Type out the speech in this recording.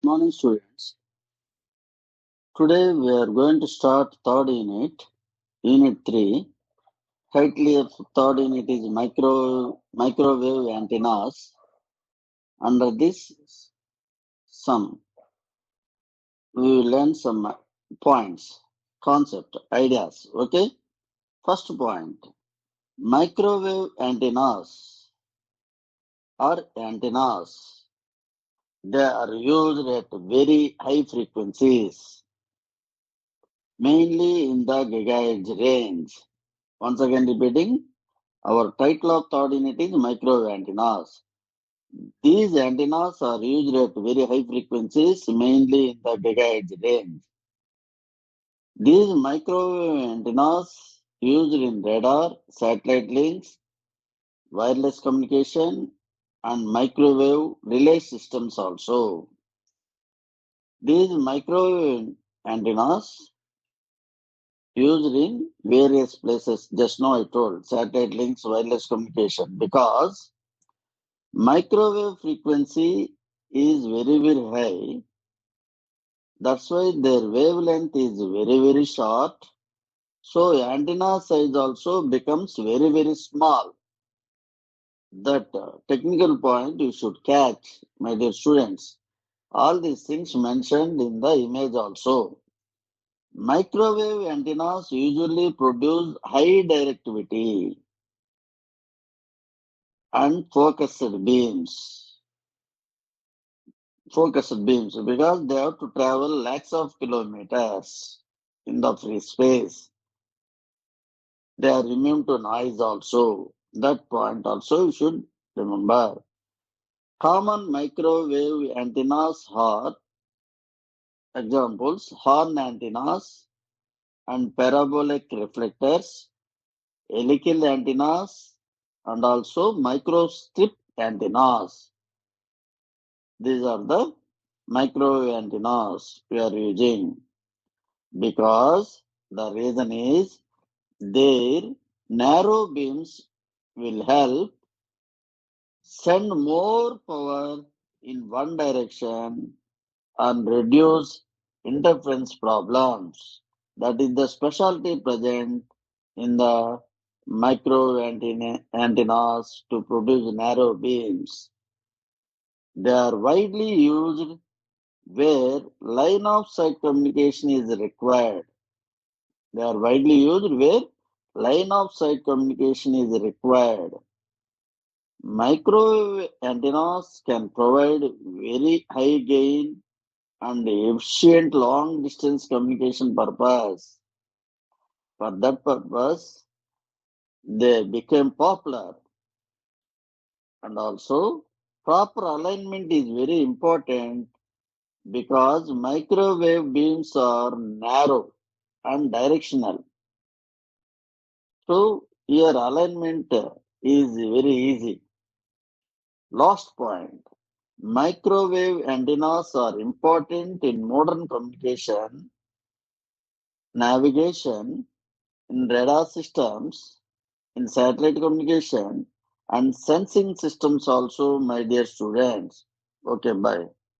Morning, students. Today we are going to start third unit 3. Title of third unit is microwave antennas. Under this sum, we will learn some points, concept, ideas. Okay. First point: microwave antennas are antennas. They are used at very high frequencies, mainly in the gigahertz range. Once again repeating, our title of third unit is microwave antennas. These antennas are used at very high frequencies, mainly in the gigahertz range. These microwave antennas used in radar, satellite links, wireless communication, and microwave relay systems also. These microwave antennas used in various places. Just now I told satellite links, wireless communication, because microwave frequency is very high. That's why their wavelength is very short. So antenna size also becomes very small. That technical point you should catch, my dear students. All these things mentioned in the image also. Microwave antennas usually produce high directivity and focused beams because they have to travel lakhs of kilometers in the free space. They are immune to noise also. That point also you should remember. Common microwave antennas are examples: horn antennas and parabolic reflectors, helical antennas, and also microstrip antennas. These are the microwave antennas we are using because the reason is their narrow beams will help send more power in one direction and reduce interference problems. That is the specialty present in the antennas to produce narrow beams. They are widely used where line of sight communication is required. They are widely used where line of sight communication is required. Microwave antennas can provide very high gain and efficient long distance communication purpose. For that purpose, they became popular. And also, proper alignment is very important because microwave beams are narrow and directional. So, here alignment is very easy. Last point. Microwave antennas are important in modern communication, navigation, in radar systems, in satellite communication, and sensing systems also, my dear students. Okay, bye.